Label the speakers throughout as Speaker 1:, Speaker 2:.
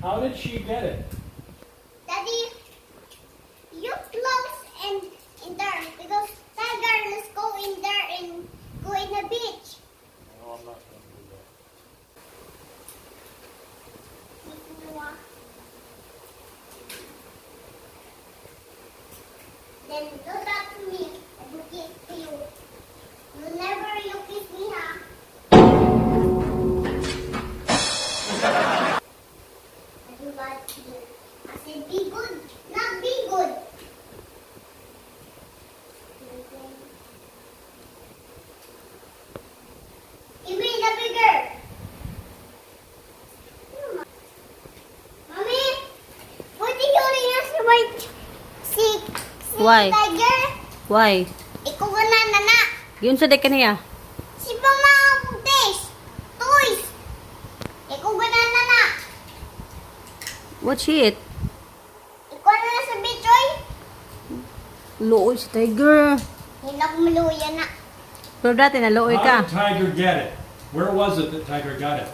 Speaker 1: How did she get it?
Speaker 2: Daddy, you close in there because tiger, let's go in there and go in the beach.
Speaker 1: No, I'm not going to do that.
Speaker 2: Then do that to me. I will kiss you. Whenever you kiss me, huh? I do that to you. I said be good, not be good. Give me the bigger. Mommy, what did you ask about si
Speaker 3: Why?
Speaker 2: tiger?
Speaker 3: Why?
Speaker 2: Ikaw ka na, nana.
Speaker 3: Yun sa deka niya.
Speaker 2: Si Mama Buntis. Toys. Ikaw ka na, nana.
Speaker 3: What she eat?
Speaker 2: Ikaw na sa bichoy.
Speaker 3: Looy si Tiger.
Speaker 2: Hindi ako maluya na.
Speaker 3: Pero dati nalooy
Speaker 1: How
Speaker 3: ka.
Speaker 1: did Tiger get it? Where was it that Tiger got it?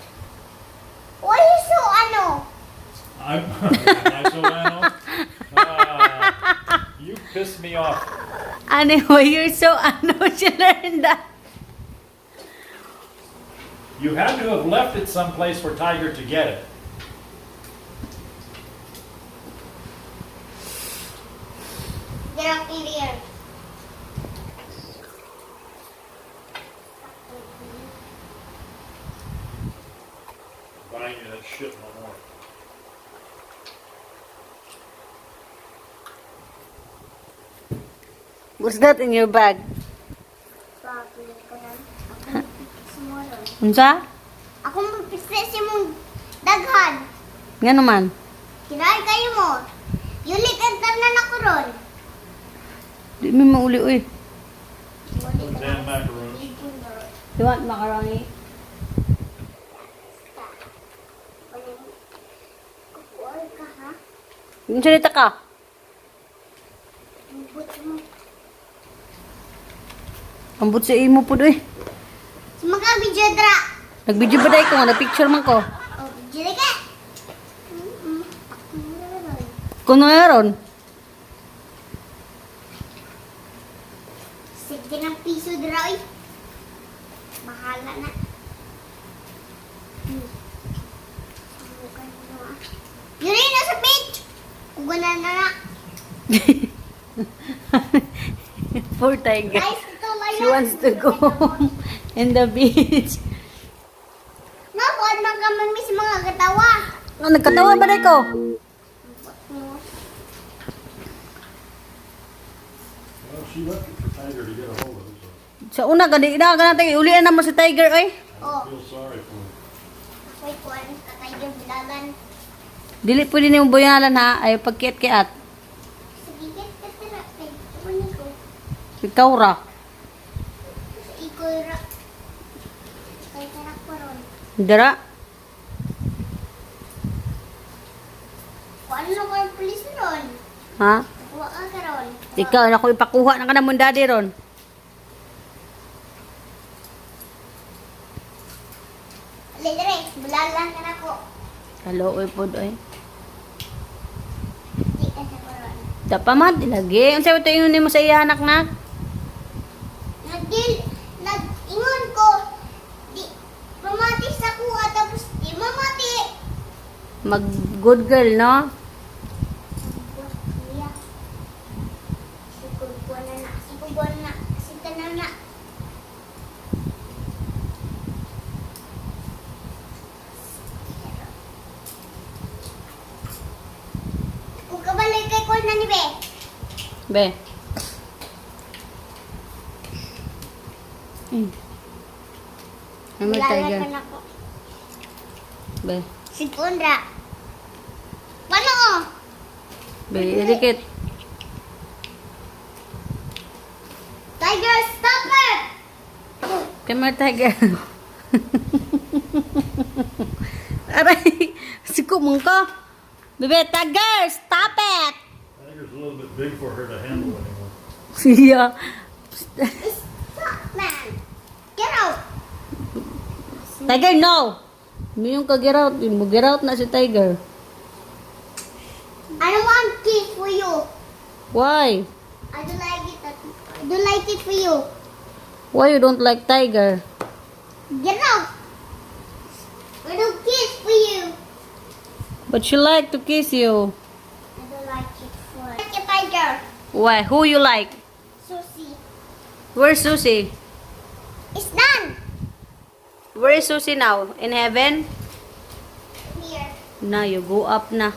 Speaker 2: Why you so ano?
Speaker 1: I'm Solano. You pissed me off.
Speaker 3: Anyway, you're so she learned that.
Speaker 1: You had to have left it someplace for Tiger to get it.
Speaker 2: Get up in here.
Speaker 1: Buying you that shit no more.
Speaker 3: What's that in your bag?
Speaker 2: Papilit ka na. Ako sumulong.
Speaker 3: Unsa?
Speaker 2: Ako mapisres mong daghan.
Speaker 3: Nga naman.
Speaker 2: Kinaay kayo mo. Yulik ang tanan ako ron.
Speaker 3: Di mo mauli uy.
Speaker 1: Damn macaroons.
Speaker 3: You want macaroni?
Speaker 2: Kukuha ka ha?
Speaker 3: Yung salita ka.
Speaker 2: Bubot mo.
Speaker 3: Ambot sa imo po doy.
Speaker 2: Si mga bidyodra.
Speaker 3: Nag-video ba day ko nga? Nag-picture man ko.
Speaker 2: Oh, bidyodra ka. Ako na ron.
Speaker 3: Kung mayroon.
Speaker 2: Sige ng piso dra oy. Bahala na. Yun rin nasa beach. Kugana na na.
Speaker 3: Poor Tiger.
Speaker 2: Guys, ito lang.
Speaker 3: She wants to go in the beach.
Speaker 2: Nakuan man ka mamis mga katawa.
Speaker 3: Oh, nagkatawa ba day ko?
Speaker 1: Well, she left it for Tiger to get a hold of it, so
Speaker 3: Sa una, gani na natin. Ulian naman si Tiger ay.
Speaker 2: Oh,
Speaker 1: I feel sorry for him.
Speaker 2: ako'y kuan katay yung bilagan.
Speaker 3: Dili pwede ni mo boyalan ha. Ay pagkiat-kiat.
Speaker 2: Sige, get tira. Ay, kumanin ko.
Speaker 3: Ikaw ra.
Speaker 2: Sa ikoy ra. Kay tarak pa ron.
Speaker 3: Dara.
Speaker 2: Kuan na ko yung pulis ron.
Speaker 3: Ha?
Speaker 2: Kuha ka ka ron.
Speaker 3: Ikaw, ako ipakuha na ka na mong daddy ron.
Speaker 2: Lidre, bulalan ka na ko.
Speaker 3: Hello, oy po doy.
Speaker 2: Di ka sa ron.
Speaker 3: Dapamat, ilagi. Ang sabi ito yung mo sa iya anak na.
Speaker 2: Nag-ingon ko. Di, mamati sa kuha tapos di mamati.
Speaker 3: Mag good girl, no?
Speaker 2: Iya. Sikugwa na na. Sikugwa na. Sitanan na. Kung kabalik kay Kwan na ni Be.
Speaker 3: Be. Ano Tiger?
Speaker 2: Bulalan ka na ko.
Speaker 3: Be.
Speaker 2: Si Pundra. Paano oh?
Speaker 3: Be, irikit.
Speaker 2: Tiger, stop it!
Speaker 3: Come here, Tiger. Aray, siko mong ko. Bebe, Tiger, stop it!
Speaker 1: Tiger's a little bit big for her to handle anymore.
Speaker 3: Siya.
Speaker 2: Stop, man! Get out!
Speaker 3: Tiger, no! Hindi yung ka-get out. Yung get out na si Tiger. Why?
Speaker 2: I don't like it. I don't like it for you.
Speaker 3: Why you don't like tiger?
Speaker 2: Get out. I don't kiss for you.
Speaker 3: But she like to kiss you.
Speaker 2: I don't like it for like a tiger.
Speaker 3: Why? Who you like?
Speaker 2: Susie.
Speaker 3: Where's Susie?
Speaker 2: It's done.
Speaker 3: Where is Susie now? In heaven?
Speaker 2: Here.
Speaker 3: Na, you go up na.